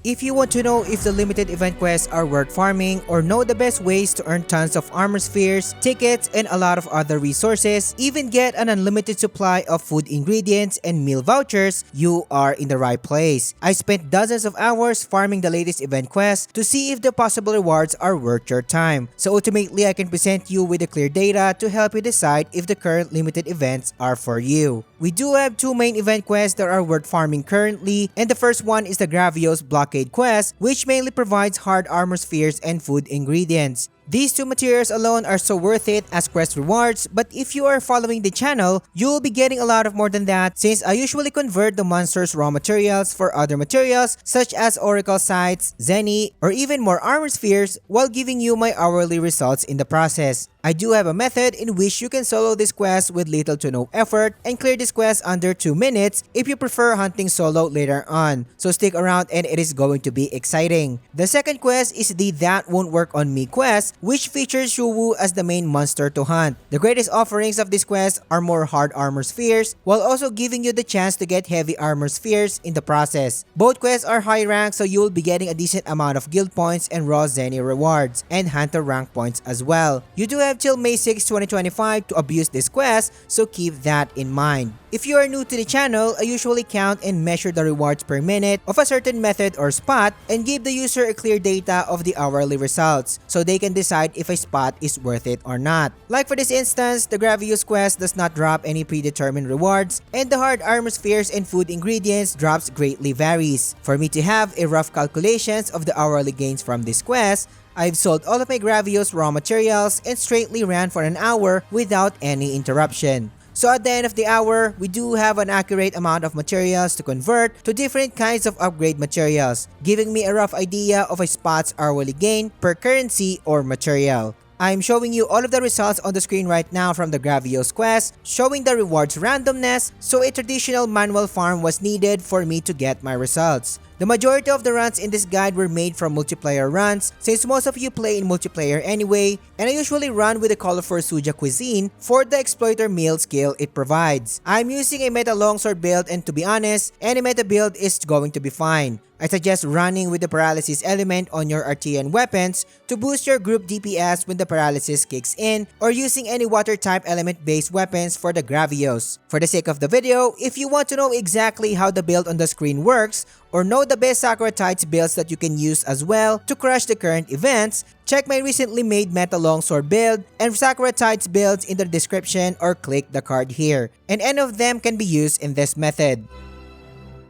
If you want to know if the limited event quests are worth farming or know the best ways to earn tons of armor spheres, tickets, and a lot of other resources, even get an unlimited supply of food ingredients and meal vouchers, you are in the right place. I spent dozens of hours farming the latest event quests to see if the possible rewards are worth your time. So ultimately, I can present you with the clear data to help you decide if the current limited events are for you. We do have two main event quests that are worth farming currently, and the first one is the Gravios Blockade quest, which mainly provides hard armor spheres and food ingredients. These two materials alone are so worth it as quest rewards, but if you are following the channel, you will be getting a lot of more than that since I usually convert the monster's raw materials for other materials such as oracle sites, Zenny, or even more armor spheres while giving you my hourly results in the process. I do have a method in which you can solo this quest with little to no effort and clear this quest under 2 minutes if you prefer hunting solo later on. So stick around and it is going to be exciting. The second quest is the That Won't Work On Me quest, which features Shuwu as the main monster to hunt. The greatest offerings of this quest are more hard armor spheres while also giving you the chance to get heavy armor spheres in the process. Both quests are high rank, so you will be getting a decent amount of guild points and raw Zenny rewards and hunter rank points as well. You do have till May 6, 2025 to abuse this quest, so keep that in mind. If you are new to the channel, I usually count and measure the rewards per minute of a certain method or spot and give the user a clear data of the hourly results so they can decide if a spot is worth it or not. Like for this instance, the Gravios quest does not drop any predetermined rewards and the hard armor spheres and food ingredients drops greatly varies. For me to have a rough calculations of the hourly gains from this quest, I've sold all of my Gravios raw materials and straightly ran for an hour without any interruption. So at the end of the hour, we do have an accurate amount of materials to convert to different kinds of upgrade materials, giving me a rough idea of a spot's hourly gain per currency or material. I'm showing you all of the results on the screen right now from the Gravios quest, showing the rewards randomness, so a traditional manual farm was needed for me to get my results. The majority of the runs in this guide were made from multiplayer runs since most of you play in multiplayer anyway, and I usually run with the colorful Suja cuisine for the exploiter meal skill it provides. I'm using a meta longsword build and to be honest, any meta build is going to be fine. I suggest running with the paralysis element on your artisan weapons to boost your group DPS when the paralysis kicks in, or using any water type element based weapons for the Gravios. For the sake of the video, if you want to know exactly how the build on the screen works, or know the best Sakura Tides builds that you can use as well to crush the current events, check my recently made Meta Longsword build and Sakura Tides builds in the description or click the card here, and any of them can be used in this method.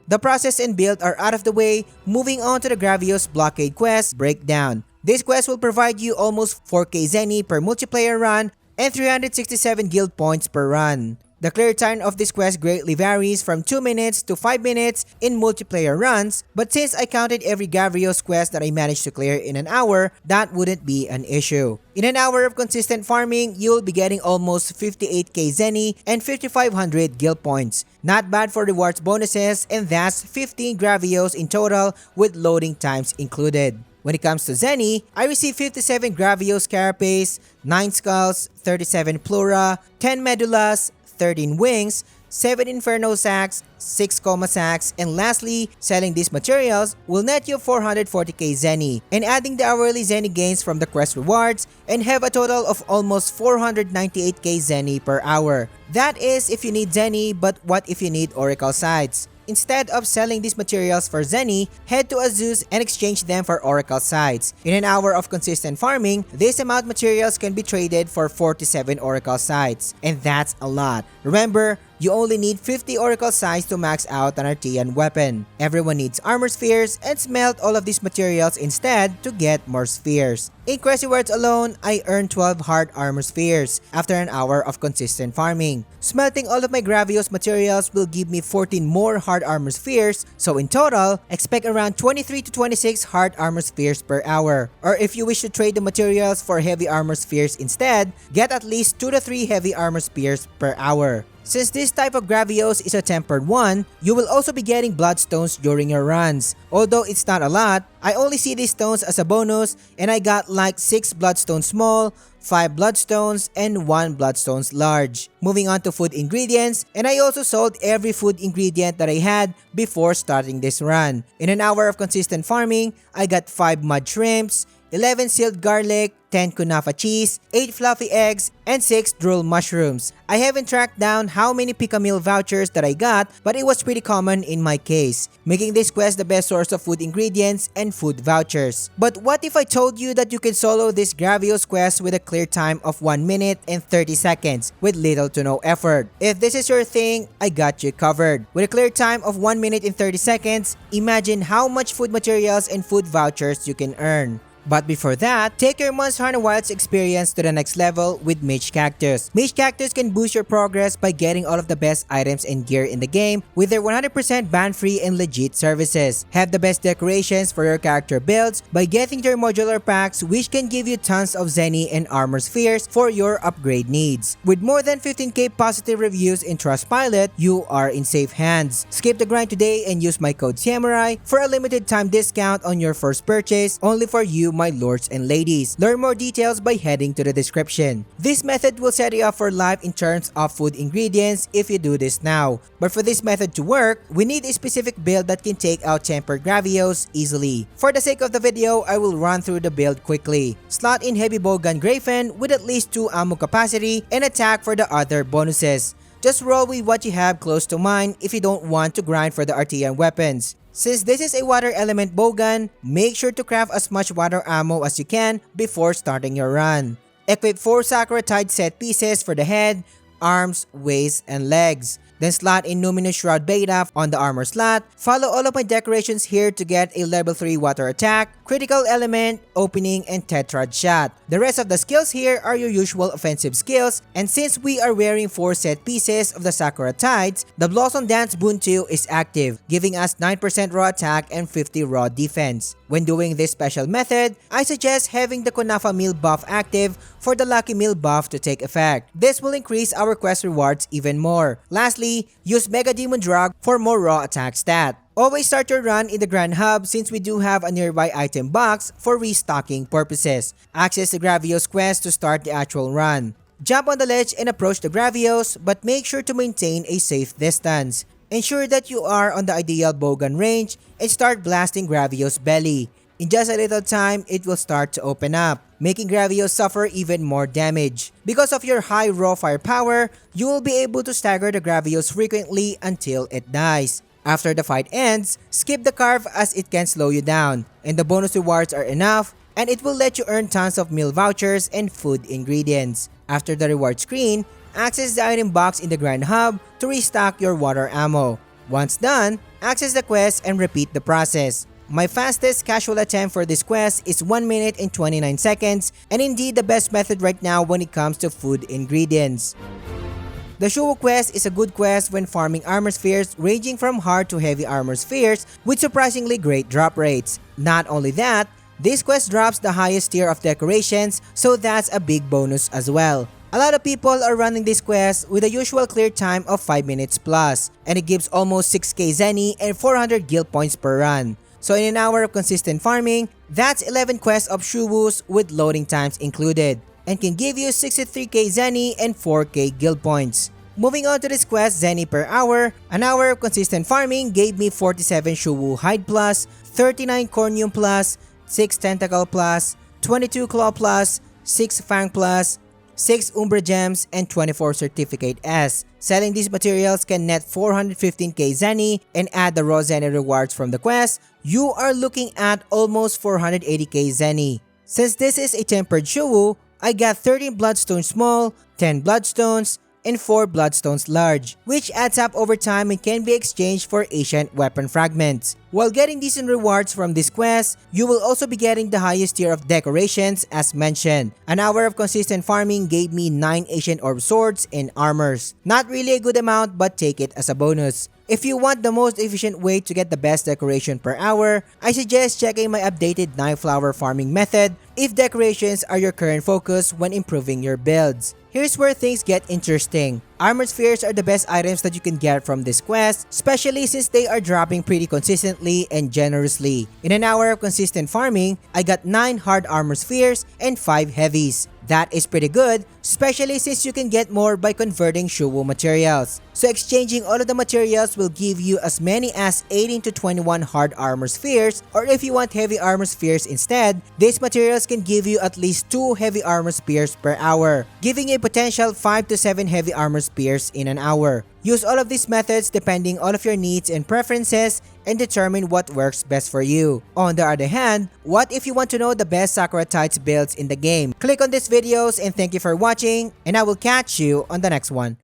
The process and build are out of the way, moving on to the Gravios Blockade quest breakdown. This quest will provide you almost 4k Zenny per multiplayer run and 367 guild points per run. The clear time of this quest greatly varies from 2 minutes to 5 minutes in multiplayer runs, but since I counted every Gravios quest that I managed to clear in an hour, that wouldn't be an issue. In an hour of consistent farming, you'll be getting almost 58k Zenny and 5500 guild points. Not bad for rewards bonuses, and that's 15 Gravios in total with loading times included. When it comes to Zenny, I received 57 Gravios Carapace, 9 Skulls, 37 Pleura, 10 Medullas, 13 Wings, 7 Inferno Sacks, 6 Coma Sacks, and lastly, selling these materials will net you 440k Zenny, and adding the hourly Zenny gains from the quest rewards, and have a total of almost 498k Zenny per hour. That is if you need Zenny, but what if you need Oracle Sites? Instead of selling these materials for Zenny, head to Azus and exchange them for Oracle Sites. In an hour of consistent farming, this amount materials can be traded for 47 Oracle Sites, and that's a lot. Remember, you only need 50 Oracle Sites to max out an artisan weapon. Everyone needs armor spheres, and smelt all of these materials instead to get more spheres. In quest rewards alone, I earned 12 hard armor spheres after an hour of consistent farming. Smelting all of my Gravios materials will give me 14 more hard armor spheres, so in total, expect around 23 to 26 hard armor spheres per hour. Or if you wish to trade the materials for heavy armor spheres instead, get at least 2 to 3 heavy armor spheres per hour. Since this type of Gravios is a tempered one, you will also be getting bloodstones during your runs. Although it's not a lot, I only see these stones as a bonus, and I got like 6 bloodstone small, 5 bloodstones, and 1 bloodstones large. Moving on to food ingredients, and I also sold every food ingredient that I had before starting this run. In an hour of consistent farming, I got 5 mud shrimps, 11 sealed garlic, 10 kunafa cheese, 8 fluffy eggs, and 6 drool mushrooms. I haven't tracked down how many pick-a-meal vouchers that I got, but it was pretty common in my case, making this quest the best source of food ingredients and food vouchers. But what if I told you that you can solo this Gravios quest with a clear time of 1 minute and 30 seconds with little to no effort? If this is your thing, I got you covered. With a clear time of 1 minute and 30 seconds, imagine how much food materials and food vouchers you can earn. But before that, take your Monster Hunter Wilds experience to the next level with Mage Cactus. Mage Cactus can boost your progress by getting all of the best items and gear in the game with their 100% ban-free and legit services. Have the best decorations for your character builds by getting their modular packs, which can give you tons of Zenny and armor spheres for your upgrade needs. With more than 15k positive reviews in Trustpilot, you are in safe hands. Skip the grind today and use my code SAMURAI for a limited time discount on your first purchase, only for you, my lords and ladies. Learn more details by heading to the description. This method will set you up for life in terms of food ingredients if you do this now. But for this method to work, we need a specific build that can take out tempered Gravios easily. For the sake of the video, I will run through the build quickly. Slot in heavy bowgun Grafen with at least 2 ammo capacity and attack for the other bonuses. Just roll with what you have close to mind if you don't want to grind for the artillery weapons. Since this is a water element bowgun, make sure to craft as much water ammo as you can before starting your run. Equip 4 Sakura Tide set pieces for the head, arms, waist, and legs. Then slot in Numinous Shroud Beta on the armor slot. Follow all of my decorations here to get a level 3 water attack, critical element, opening, and tetrad shot. The rest of the skills here are your usual offensive skills, and since we are wearing 4 set pieces of the Sakura Tides, the Blossom Dance Buntu is active, giving us 9% raw attack and 50 raw defense. When doing this special method, I suggest having the Kunafa Meal buff active for the Lucky Meal buff to take effect. This will increase our quest rewards even more. Lastly, use Mega Demon Drug for more raw attack stat. Always start your run in the Grand Hub since we do have a nearby item box for restocking purposes. Access the Gravios quest to start the actual run. Jump on the ledge and approach the Gravios, but make sure to maintain a safe distance. Ensure that you are on the ideal bowgun range and start blasting Gravios' belly. In just a little time, it will start to open up, making Gravios suffer even more damage. Because of your high raw firepower, you will be able to stagger the Gravios frequently until it dies. After the fight ends, skip the carve as it can slow you down, and the bonus rewards are enough, and it will let you earn tons of meal vouchers and food ingredients. After the reward screen, access the item box in the Grand Hub to restock your water ammo. Once done, access the quest and repeat the process. My fastest casual attempt for this quest is 1 minute and 29 seconds, and indeed the best method right now when it comes to food ingredients. The Shuwu quest is a good quest when farming armor spheres ranging from hard to heavy armor spheres with surprisingly great drop rates. Not only that, this quest drops the highest tier of decorations, so that's a big bonus as well. A lot of people are running this quest with a usual clear time of 5 minutes plus, and it gives almost 6k Zenny and 400 guild points per run. So in an hour of consistent farming, that's 11 quests of Shuwus with loading times included, and can give you 63k Zenny and 4k guild points. Moving on to this quest, Zenny per hour, an hour of consistent farming gave me 47 Shuwu Hide plus, 39 Cornium plus, 6 Tentacle plus, 22 Claw plus, 6 Fang plus, 6 Umbra Gems, and 24 Certificate S. Selling these materials can net 415k Zenny, and add the raw Zenny rewards from the quest, you are looking at almost 480k Zenny. Since this is a tempered Shuwu, I got 13 Bloodstones small, 10 Bloodstones, and 4 Bloodstones large, which adds up over time and can be exchanged for ancient weapon fragments. While getting decent rewards from this quest, you will also be getting the highest tier of decorations as mentioned. An hour of consistent farming gave me 9 ancient orb swords and armors. Not really a good amount, but take it as a bonus. If you want the most efficient way to get the best decoration per hour, I suggest checking my updated 9 flower farming method if decorations are your current focus when improving your builds. Here's where things get interesting. Armor spheres are the best items that you can get from this quest, especially since they are dropping pretty consistently and generously. In an hour of consistent farming, I got 9 hard armor spheres and 5 heavies. That is pretty good, especially since you can get more by converting Shuwu materials. So exchanging all of the materials will give you as many as 18 to 21 hard armor spheres, or if you want heavy armor spheres instead, these materials can give you at least 2 heavy armor spears per hour, giving a potential 5 to 7 heavy armor spears in an hour. Use all of these methods depending on of your needs and preferences and determine what works best for you. On the other hand, what if you want to know the best Sakura Tides builds in the game? Click on these videos and thank you for watching, and I will catch you on the next one.